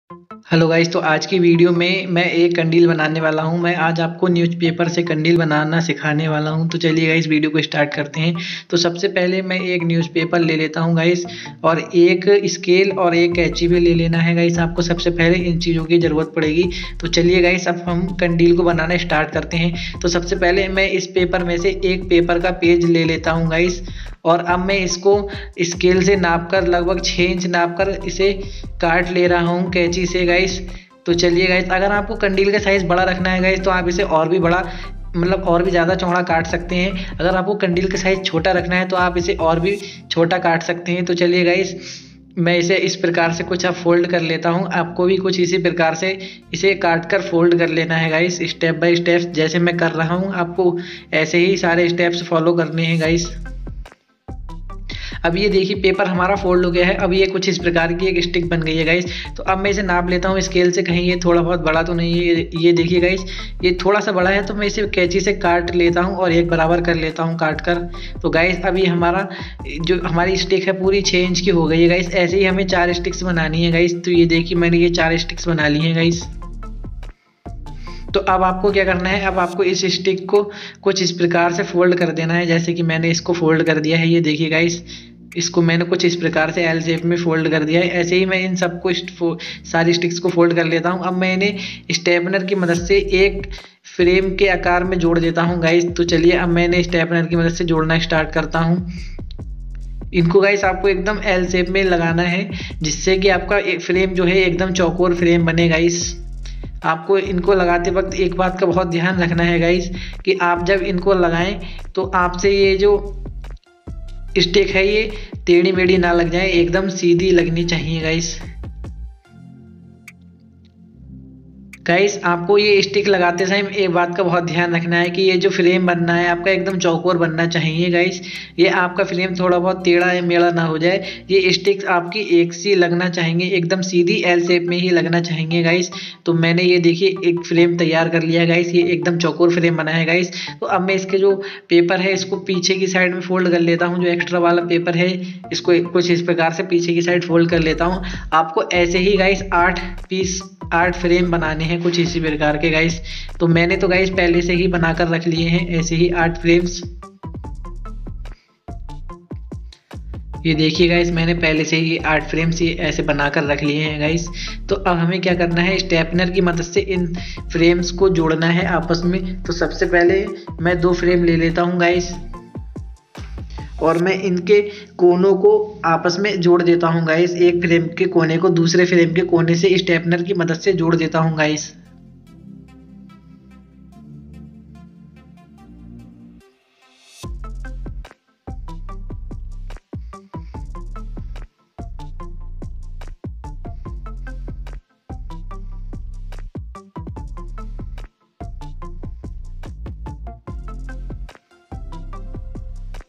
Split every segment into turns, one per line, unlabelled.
Hello guys, तो आज की वीडियो में मैं एक कंडील बनाने वाला हूं। मैं आज आपको न्यूज़पेपर से कंडील बनाना सिखाने वाला हूं। तो चलिए गाइस, वीडियो को स्टार्ट करते हैं। तो सबसे पहले मैं एक न्यूज़पेपर ले लेता हूं गाइस, और एक स्केल और एक कैंची भी ले लेना है गाइस। आपको सबसे पहले इन चीज़ों की ज़रूरत पड़ेगी। तो चलिए गाइस, अब हम कंडील को बनाना स्टार्ट करते हैं। तो सबसे पहले मैं इस पेपर में से एक पेपर का पेज ले लेता हूँ गाइस, और अब मैं इसको स्केल से नापकर लगभग 6 इंच नापकर इसे काट ले रहा हूँ कैंची से गाइस। तो चलिए गाइस, अगर आपको कंडील का साइज़ बड़ा रखना है गाइस, तो आप इसे और भी बड़ा मतलब और भी ज़्यादा चौड़ा काट सकते हैं। अगर आपको कंडील का साइज़ छोटा रखना है तो आप इसे और भी छोटा काट सकते हैं। तो चलिए गाइस, मैं इसे इस प्रकार से कुछ अब फोल्ड कर लेता हूँ। आपको भी कुछ इसी प्रकार से इसे काट कर फोल्ड कर लेना है गाइस, स्टेप बाय स्टेप जैसे मैं कर रहा हूँ। आपको ऐसे ही सारे स्टेप्स फॉलो करने हैं गाइस। अब ये देखिए, पेपर हमारा फोल्ड हो गया है। अब ये कुछ इस प्रकार की एक स्टिक बन गई है गाइस। तो अब मैं इसे नाप लेता हूँ स्केल से, कहीं ये थोड़ा बहुत बड़ा तो नहीं है। ये देखिए गाइस, ये थोड़ा सा बड़ा है, तो मैं इसे कैंची से काट लेता हूँ और एक बराबर कर लेता हूँ काट कर। तो गाइस, अब ये हमारा जो हमारी स्टिक है पूरी 6 इंच की हो गई है गाइस। ऐसे ही हमें 4 स्टिक्स बनानी है गाइस। तो ये देखिए, मैंने ये 4 स्टिक्स बना ली हैं गाइस। तो अब आपको क्या करना है, अब आपको इस स्टिक को कुछ इस प्रकार से फोल्ड कर देना है, जैसे कि मैंने इसको फोल्ड कर दिया है। ये देखिए गाइस, इसको मैंने कुछ इस प्रकार से एल शेप में फोल्ड कर दिया है। ऐसे ही मैं इन सबको सारी स्टिक्स को फोल्ड कर लेता हूँ। अब मैं इन्हें स्टेपनर की मदद से एक फ्रेम के आकार में जोड़ देता हूँ गाइस। तो चलिए, अब मैंने स्टेपनर की मदद से जोड़ना स्टार्ट करता हूँ इनको गाइस। आपको एकदम एल शेप में लगाना है, जिससे कि आपका एक फ्रेम जो है एकदम चौकोर फ्रेम बने गाइस। आपको इनको लगाते वक्त एक बात का बहुत ध्यान रखना है गाइस, कि आप जब इनको लगाएं तो आपसे ये जो स्टिक है ये टेढ़ी मेढ़ी ना लग जाए, एकदम सीधी लगनी चाहिए गाइस। गाइस, आपको ये स्टिक लगाते समय एक बात का बहुत ध्यान रखना है कि ये जो फ्रेम बनना है आपका एकदम चौकोर बनना चाहिए गाइस। ये आपका फ्रेम थोड़ा बहुत टेढ़ा या मेढ़ा ना हो जाए। ये स्टिक्स आपकी एक सी लगना चाहिए, एकदम सीधी एल शेप में ही लगना चाहिए गाइस। तो मैंने ये देखिए एक फ्रेम तैयार कर लिया गाइस, ये एकदम चौकोर फ्रेम बना है गाइस। तो अब मैं इसके जो पेपर है इसको पीछे की साइड में फोल्ड कर लेता हूँ। जो एक्स्ट्रा वाला पेपर है इसको कुछ इस प्रकार से पीछे की साइड फोल्ड कर लेता हूँ। आपको ऐसे ही गाइस 8 फ्रेम बनाने हैं कुछ इसी प्रकार के गाइस। तो मैंने तो गाइस पहले से ही बनाकर रख लिए हैं ऐसे ही 8 फ्रेम्स। ये देखिए गाइस, मैंने पहले से ही 8 फ्रेम्स ये ऐसे बनाकर रख लिए हैं गाइस। तो अब हमें क्या करना है, स्टेपनर की मदद से इन फ्रेम्स को जोड़ना है आपस में। तो सबसे पहले मैं 2 फ्रेम ले लेता हूँ गाइस, और मैं इनके कोनों को आपस में जोड़ देता हूँ गाइस। एक फ्रेम के कोने को दूसरे फ्रेम के कोने से स्टेपनर की मदद से जोड़ देता हूँ गाइस।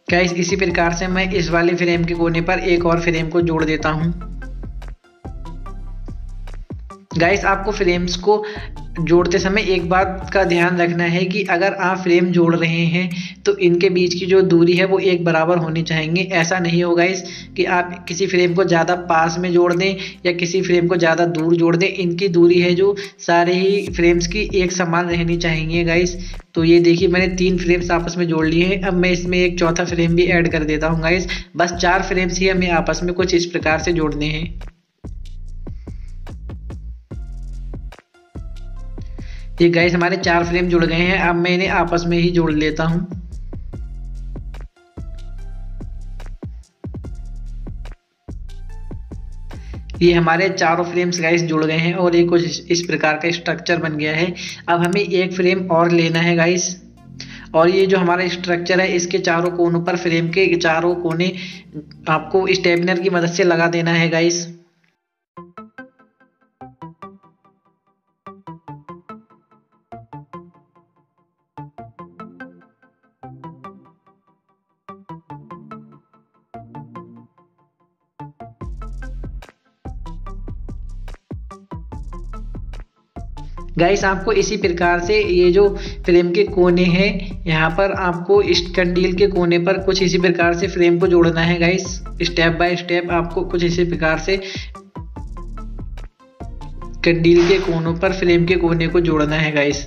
गाइस, इसी प्रकार से मैं इस वाले फ्रेम के कोने पर एक और फ्रेम को जोड़ देता हूँ गाइस। आपको फ्रेम्स को जोड़ते समय एक बात का ध्यान रखना है कि अगर आप फ्रेम जोड़ रहे हैं तो इनके बीच की जो दूरी है वो एक बराबर होनी चाहिए। ऐसा नहीं हो गाइस कि आप किसी फ्रेम को ज़्यादा पास में जोड़ दें या किसी फ्रेम को ज़्यादा दूर जोड़ दें। इनकी दूरी है जो सारे ही फ्रेम्स की एक समान रहनी चाहिए गाइस। तो ये देखिए, मैंने 3 फ्रेम्स आपस में जोड़ लिए हैं। अब मैं इसमें एक चौथा फ्रेम भी ऐड कर देता हूँ गाइस। बस 4 फ्रेम्स ही हमें आपस में कुछ इस प्रकार से जोड़ने हैं। ये गाइस, हमारे 4 फ्रेम जुड़ गए हैं। अब मैं इन्हें आपस में ही जोड़ लेता हूँ। ये हमारे चारों फ्रेम्स गाइस जुड़ गए हैं और ये कुछ इस प्रकार का स्ट्रक्चर बन गया है। अब हमें एक फ्रेम और लेना है गाइस, और ये जो हमारा स्ट्रक्चर है इसके चारों कोनों पर फ्रेम के चारों कोने आपको स्टेपनर की मदद से लगा देना है गाइस। गाइस, आपको इसी प्रकार से ये जो फ्रेम के कोने हैं यहाँ पर आपको इस कंडील के कोने पर कुछ इसी प्रकार से फ्रेम को जोड़ना है गाइस। स्टेप बाय स्टेप आपको कुछ इसी प्रकार से कंडील के कोनों पर फ्रेम के कोने को जोड़ना है गाइस।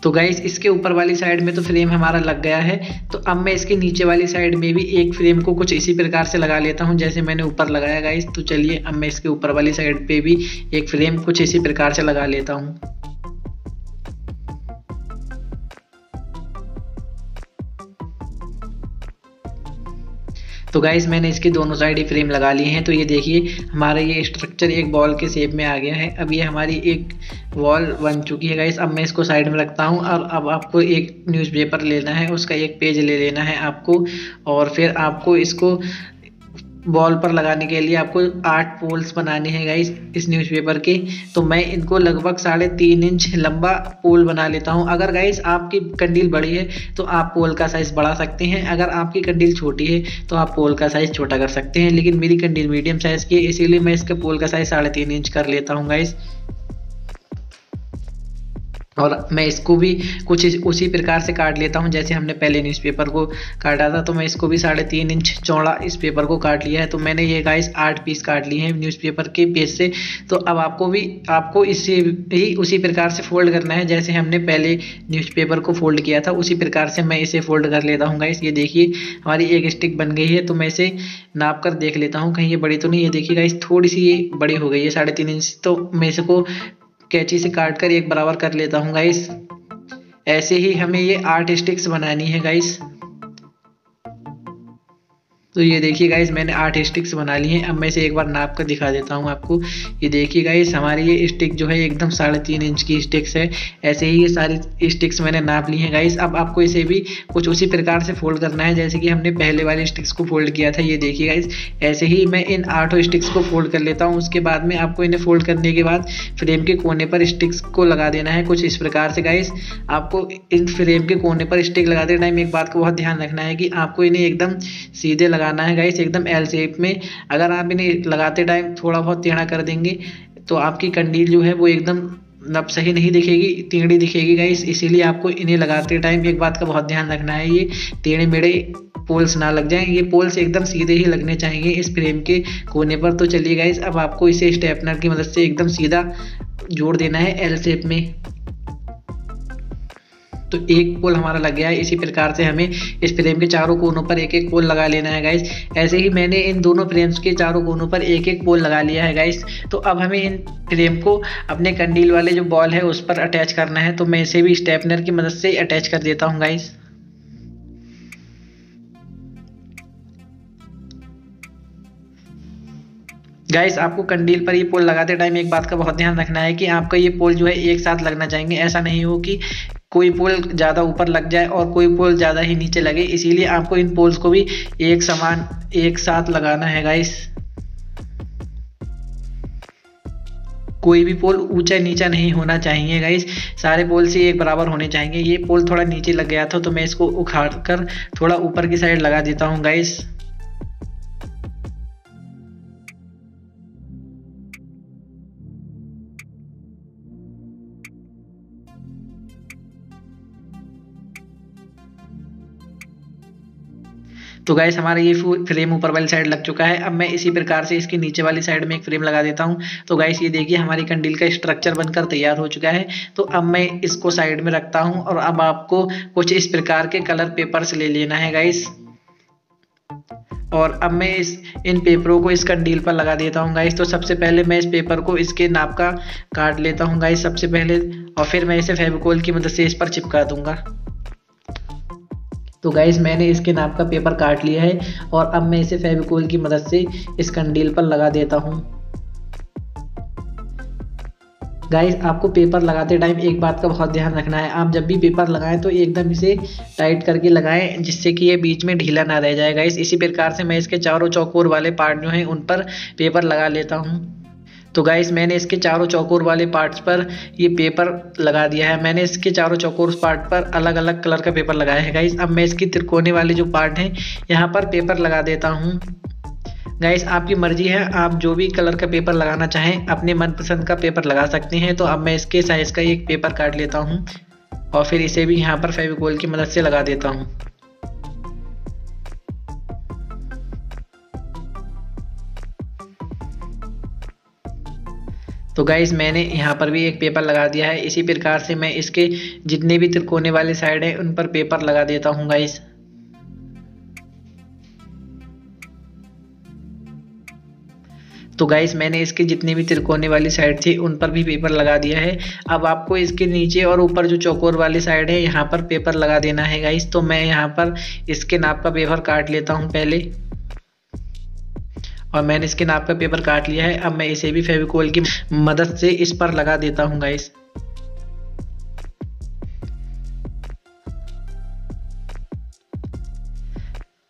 तो गाइस इसके ऊपर वाली साइड में तो फ्रेम हमारा लग गया है। तो अब मैं इसके नीचे वाली साइड में भी एक फ्रेम को कुछ इसी प्रकार से लगा लेता हूं जैसे मैंने ऊपर लगाया गाइस। तो चलिए अब मैं इसके ऊपर वाली साइड पे भी एक फ्रेम कुछ इसी प्रकार से लगा लेता हूं। तो गाइस मैंने इसकी दोनों साइड ही फ्रेम लगा लिए हैं। तो ये देखिए हमारा ये स्ट्रक्चर एक बॉल के शेप में आ गया है। अब ये हमारी एक वॉल बन चुकी है गाइस। अब मैं इसको साइड में रखता हूँ और अब आपको एक न्यूज़पेपर लेना है, उसका एक पेज ले लेना है आपको, और फिर आपको इसको बॉल पर लगाने के लिए आपको 8 पोल्स बनाने हैं गाइस इस न्यूज़पेपर के। तो मैं इनको लगभग 3.5 इंच लंबा पोल बना लेता हूं। अगर गाइस आपकी कंडील बड़ी है तो आप पोल का साइज बढ़ा सकते हैं, अगर आपकी कंडील छोटी है तो आप पोल का साइज छोटा कर सकते हैं। लेकिन मेरी कंडील मीडियम साइज की है इसीलिए मैं इसके पोल का साइज 3.5 इंच कर लेता हूँ गाइस। और मैं इसको भी कुछ उसी प्रकार से काट लेता हूं जैसे हमने पहले न्यूज़पेपर को काटा था। तो मैं इसको भी 3.5 इंच चौड़ा इस पेपर को काट लिया है। तो मैंने ये गाइस 8 पीस काट लिए हैं न्यूज़पेपर के पेज से। तो अब आपको इसे ही उसी प्रकार से फोल्ड करना है जैसे हमने पहले न्यूज़पेपर को फोल्ड किया था, उसी प्रकार से मैं इसे फोल्ड कर लेता हूँ गाइस। ये देखिए हमारी एक स्टिक बन गई है। तो मैं इसे नाप कर देख लेता हूँ कहीं ये बड़ी तो नहीं। ये देखिए गाइस थोड़ी सी ये बड़ी हो गई है 3.5 इंच। तो मैं इसको कैंची से काट कर एक बराबर कर लेता हूँ गाइस। ऐसे ही हमें ये 8 स्टिक्स बनानी है गाइस। तो ये देखिए गाइस मैंने 8 स्टिक्स बना ली हैं। अब मैं इसे एक बार नाप कर दिखा देता हूँ आपको। ये देखिए गाइस हमारी ये स्टिक जो है एकदम 3.5 इंच की स्टिक्स है। ऐसे ही ये सारी स्टिक्स मैंने नाप ली हैं गाइस। अब आपको इसे भी कुछ उसी प्रकार से फोल्ड करना है जैसे कि हमने पहले वाली स्टिक्स को फोल्ड किया था। ये देखिए गाइस ऐसे ही मैं इन 8 स्टिक्स को फोल्ड कर लेता हूँ। उसके बाद में आपको इन्हें फोल्ड करने के बाद फ्रेम के कोने पर स्टिक्स को लगा देना है कुछ इस प्रकार से गाइस। आपको इन फ्रेम के कोने पर स्टिक लगाते टाइम एक बात का बहुत ध्यान रखना है कि आपको इन्हें एकदम सीधे लगाना है गाइस, एकदम एल शेप में। अगर आप इन्हें लगाते टाइम थोड़ा बहुत टेढ़ा कर देंगे तो आपकी कंडील जो है वो एकदम नब सही नहीं दिखेगी, टेढ़ी दिखेगी गाइस। इसीलिए आपको इन्हें लगाते टाइम एक बात का बहुत ध्यान रखना है, ये टेढ़े मेढ़े पोल्स ना लग जाएं। ये पोल्स एकदम सीधे ही लगने चाहिए इस फ्रेम के कोने पर। तो चलिए गाइस अब आपको इसे स्टेपनर की मदद से एकदम सीधा जोड़ देना है एल शेप में। तो एक पोल हमारा लग गया है। इसी प्रकार से हमें इस फ्रेम के चारों कोनों पर एक एक पोल लगा लेना है गाइस। ऐसे ही मैंने इन दोनों फ्रेम्स के चारों कोनों पर एक एक पोल लगा लिया है गाइस। तो अब हमें इन फ्रेम को अपने कंडील वाले जो बॉल है उस पर अटैच करना है। तो मैं इसे भी स्टेपनर की मदद से अटैच कर देता हूँ गाइस। गाइस आपको कंडील पर ये पोल लगाते टाइम एक बात का बहुत ध्यान रखना है कि आपका ये पोल जो है एक साथ लगना चाहिए। ऐसा नहीं हो कि कोई पोल ज़्यादा ऊपर लग जाए और कोई पोल ज़्यादा ही नीचे लगे। इसीलिए आपको इन पोल्स को भी एक समान एक साथ लगाना है गाइस। कोई भी पोल ऊंचा नीचा नहीं होना चाहिए गाइस, सारे पोल से एक बराबर होने चाहिए। ये पोल थोड़ा नीचे लग गया था तो मैं इसको उखाड़ कर थोड़ा ऊपर की साइड लगा देता हूँ गाइस। तो गाइस हमारा ये फ्रेम ऊपर वाली साइड लग चुका है। अब मैं इसी प्रकार से इसकी नीचे वाली साइड में एक फ्रेम लगा देता हूं। तो गाइस ये देखिए हमारी कंडील का स्ट्रक्चर बनकर तैयार हो चुका है। तो अब मैं इसको साइड में रखता हूं और अब आपको कुछ इस प्रकार के कलर पेपर्स ले लेना है गाइस। और अब मैं इन पेपरों को इस कंडील पर लगा देता हूं गाइस। तो सबसे पहले मैं इस पेपर को इसके नाप का काट लेता हूं गाइस सबसे पहले, और फिर मैं इसे फेविकोल की मदद से इस पर चिपका दूंगा। तो गाइस मैंने इसके नाप का पेपर काट लिया है और अब मैं इसे फेविकोल की मदद से इस कंडील पर लगा देता हूं। गाइस आपको पेपर लगाते टाइम एक बात का बहुत ध्यान रखना है, आप जब भी पेपर लगाएं तो एकदम इसे टाइट करके लगाएं जिससे कि ये बीच में ढीला ना रह जाए गाइस। इसी प्रकार से मैं इसके चारों चौकोर वाले पार्ट जो हैं उन पर पेपर लगा लेता हूं। तो गाइस मैंने इसके चारों चौकोर वाले पार्ट्स पर ये पेपर लगा दिया है। मैंने इसके चारों चौकोर पार्ट पर अलग अलग कलर का पेपर लगाया है गाइस। अब मैं इसकी त्रिकोने वाले जो पार्ट हैं यहाँ पर पेपर लगा देता हूँ। गाइस आपकी मर्जी है, आप जो भी कलर का पेपर लगाना चाहें अपने मनपसंद का पेपर लगा सकते हैं। तो अब मैं इसके साइज का एक पेपर काट लेता हूं और फिर इसे भी यहाँ पर फेविकोल की मदद से लगा देता हूं। तो गाइस मैंने यहाँ पर भी एक पेपर लगा दिया है। इसी प्रकार से मैं इसके जितने भी त्रिकोने वाले साइड है उन पर पेपर लगा देता हूँ गाइस। तो गाइस मैंने इसके जितने भी त्रिकोने वाली साइड थी उन पर भी पेपर लगा दिया है। अब आपको इसके नीचे और ऊपर जो चौकोर वाली साइड है यहाँ पर पेपर लगा देना है गाइस। तो मैं यहाँ पर इसके नाप का पेपर काट लेता हूँ पहले, और मैंने इसके नाप का पेपर काट लिया है। अब मैं इसे भी फेविकोल की मदद से इस पर लगा देता हूँ गाइस।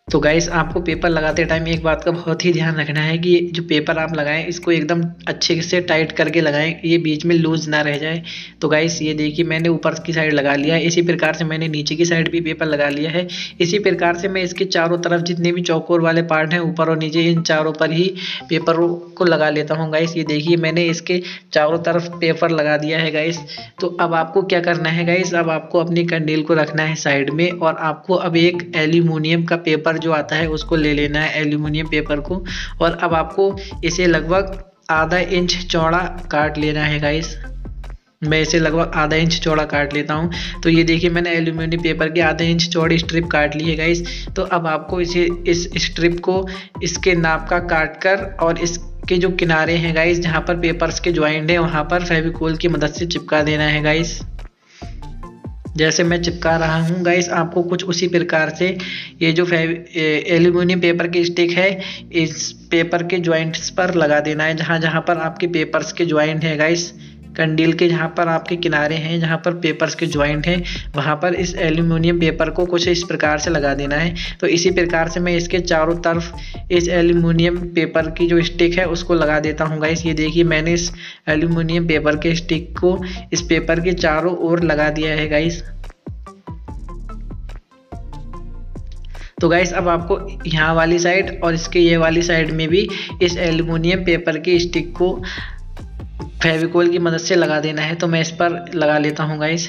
तो गाइस आपको पेपर लगाते टाइम एक बात का बहुत ही ध्यान रखना है कि जो पेपर आप लगाएं इसको एकदम अच्छे से टाइट करके लगाएं, ये बीच में लूज ना रह जाए। तो गाइस ये देखिए मैंने ऊपर की साइड लगा लिया है, इसी प्रकार से मैंने नीचे की साइड भी पेपर लगा लिया है। इसी प्रकार से मैं इसके चारों तरफ जितने भी चौकोर वाले पार्ट हैं ऊपर और नीचे, इन चारों पर ही पेपर को लगा लेता हूँ गाइस। ये देखिए मैंने इसके चारों तरफ पेपर लगा दिया है गाइस। तो अब आपको क्या करना है गाइस, अब आपको अपनी कंडील को रखना है साइड में, और आपको अब एक एल्यूमिनियम का पेपर जो आता है उसको ले लेना है, एल्यूमिनियम पेपर को। और अब आपको इसे लगभग आधा इंच चौड़ा काट लेना है गाइस। मैं इसे लगभग आधा इंच चौड़ा काट लेता हूं। तो ये देखिए मैंने एल्यूमिनियम पेपर की आधा इंच चौड़ी स्ट्रिप काट ली है गाइस। तो अब आपको इसे इस स्ट्रिप को इसके नाप का काट कर और इसके जो किनारे हैं गाइस जहां पर पेपर्स के ज्वाइंट है वहां पर फेविकोल की मदद से चिपका देना है गाइस। जैसे मैं चिपका रहा हूँ गाइस आपको कुछ उसी प्रकार से ये जो एल्यूमिनियम पेपर की स्टिक है इस पेपर के ज्वाइंट्स पर लगा देना है, जहाँ जहाँ पर आपके पेपर्स के ज्वाइंट है गाइस। कंडील के जहाँ पर आपके किनारे हैं, जहाँ पर पेपर्स के ज्वाइंट हैं, वहाँ पर इस एल्यूमिनियम पेपर को कुछ इस प्रकार से लगा देना है। तो इसी प्रकार से मैं इसके चारों तरफ इस एल्यूमिनियम पेपर की जो स्टिक है उसको लगा देता हूँ गाइस। ये देखिए मैंने इस एल्यूमिनियम पेपर के स्टिक को इस पेपर के चारों ओर लगा दिया है गाइस। तो गाइस अब आपको यहाँ वाली साइड और इसके ये वाली साइड में भी इस एल्यूमिनियम पेपर की स्टिक को फेविकोल की मदद से लगा देना है। तो मैं इस पर लगा लेता हूँ गाइस।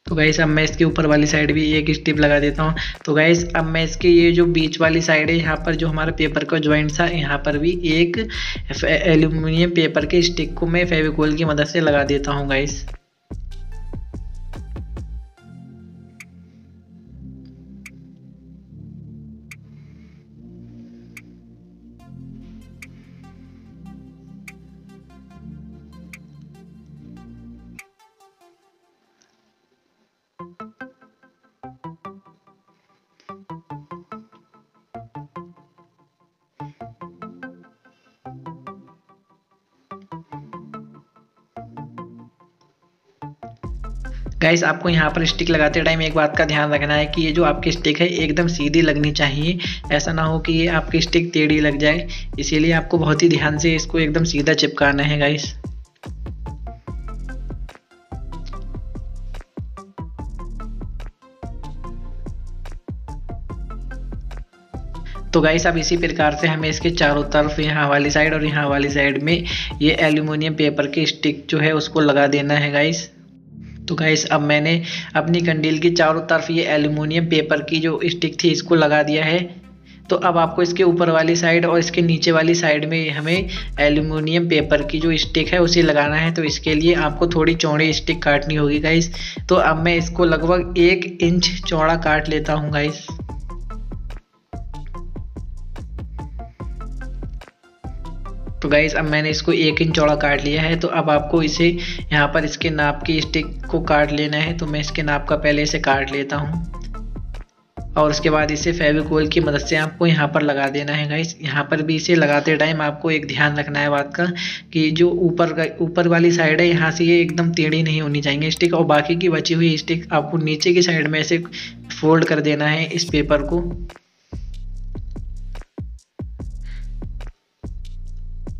तो गाइस अब मैं इसके ऊपर वाली साइड भी एक स्टिप लगा देता हूँ। तो गाइस अब मैं इसके ये जो बीच वाली साइड है यहाँ पर जो हमारा पेपर का ज्वाइंट था यहाँ पर भी एक एल्यूमिनियम पेपर के स्टिक को मैं फेविकोल की मदद से लगा देता हूँ गाइस। गाइस आपको यहाँ पर स्टिक लगाते टाइम एक बात का ध्यान रखना है कि ये जो आपकी स्टिक है एकदम सीधी लगनी चाहिए। ऐसा ना हो कि ये आपकी स्टिक टेढ़ी लग जाए, इसीलिए आपको बहुत ही ध्यान से इसको एकदम सीधा चिपकाना है गाइस। तो गाइस अब इसी प्रकार से हमें इसके चारों तरफ यहाँ वाली साइड और यहाँ वाली साइड में ये एल्यूमिनियम पेपर की स्टिक जो है उसको लगा देना है गाइस। तो गाइस अब मैंने अपनी कंडील की चारों तरफ ये एल्यूमिनियम पेपर की जो स्टिक थी इसको लगा दिया है। तो अब आपको इसके ऊपर वाली साइड और इसके नीचे वाली साइड में हमें एल्यूमिनियम पेपर की जो स्टिक है उसे लगाना है। तो इसके लिए आपको थोड़ी चौड़ी स्टिक काटनी होगी गाइस। तो अब मैं इसको लगभग 1 इंच चौड़ा काट लेता हूँ गाइस। तो गाइस अब मैंने इसको 1 इंच चौड़ा काट लिया है। तो अब आपको इसे यहाँ पर इसके नाप की स्टिक को काट लेना है। तो मैं इसके नाप का पहले इसे काट लेता हूँ। और उसके बाद इसे फेविकोल की मदद से आपको यहाँ पर लगा देना है गाइस। यहाँ पर भी इसे लगाते टाइम आपको एक ध्यान रखना है बात का कि जो ऊपर वाली साइड है यहाँ से ये एकदम टेढ़ी नहीं होनी चाहिए स्टिक, और बाकी की बची हुई स्टिक आपको नीचे की साइड में ऐसे फोल्ड कर देना है इस पेपर को,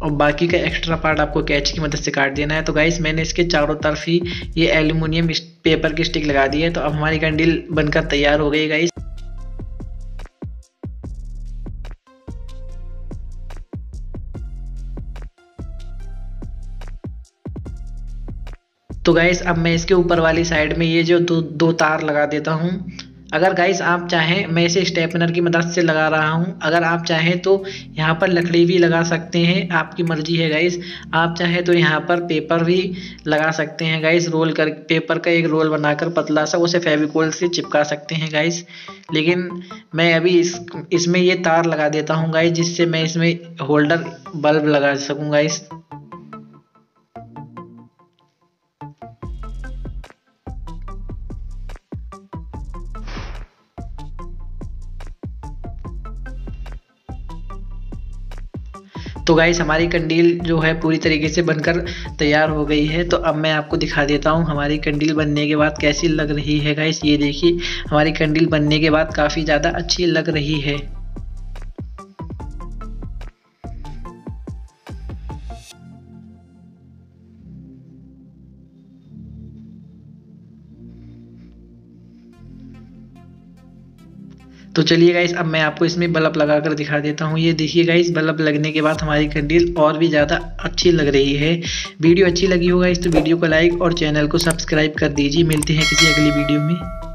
और बाकी का एक्स्ट्रा पार्ट आपको कैंची की मदद से काट देना है। तो गाइस मैंने इसके चारों तरफ ही ये एल्यूमिनियम पेपर की स्टिक लगा दी है। तो अब हमारी कैंडल बनकर तैयार हो गई गाइस। तो गाइस अब मैं इसके ऊपर वाली साइड में ये जो दो तार लगा देता हूँ। अगर गाइस आप चाहें, मैं इसे स्टेपनर की मदद से लगा रहा हूँ, अगर आप चाहें तो यहाँ पर लकड़ी भी लगा सकते हैं, आपकी मर्जी है गाइस। आप चाहें तो यहाँ पर पेपर भी लगा सकते हैं गाइस, रोल कर पेपर का एक रोल बनाकर पतला सा उसे फेविकोल से चिपका सकते हैं गाइस। लेकिन मैं अभी इसमें ये तार लगा देता हूँ गाइस, जिससे मैं इसमें होल्डर बल्ब लगा सकूँ गाइस। तो गाइस हमारी कंडील जो है पूरी तरीके से बनकर तैयार हो गई है। तो अब मैं आपको दिखा देता हूँ हमारी कंडील बनने के बाद कैसी लग रही है गाइस। ये देखिए हमारी कंडील बनने के बाद काफ़ी ज़्यादा अच्छी लग रही है। तो चलिए गाइस अब मैं आपको इसमें बल्ब लगाकर दिखा देता हूँ। ये देखिए गाइस बल्ब लगने के बाद हमारी कैंडल और भी ज़्यादा अच्छी लग रही है। वीडियो अच्छी लगी होगा इस तो वीडियो को लाइक और चैनल को सब्सक्राइब कर दीजिए। मिलते हैं किसी अगली वीडियो में।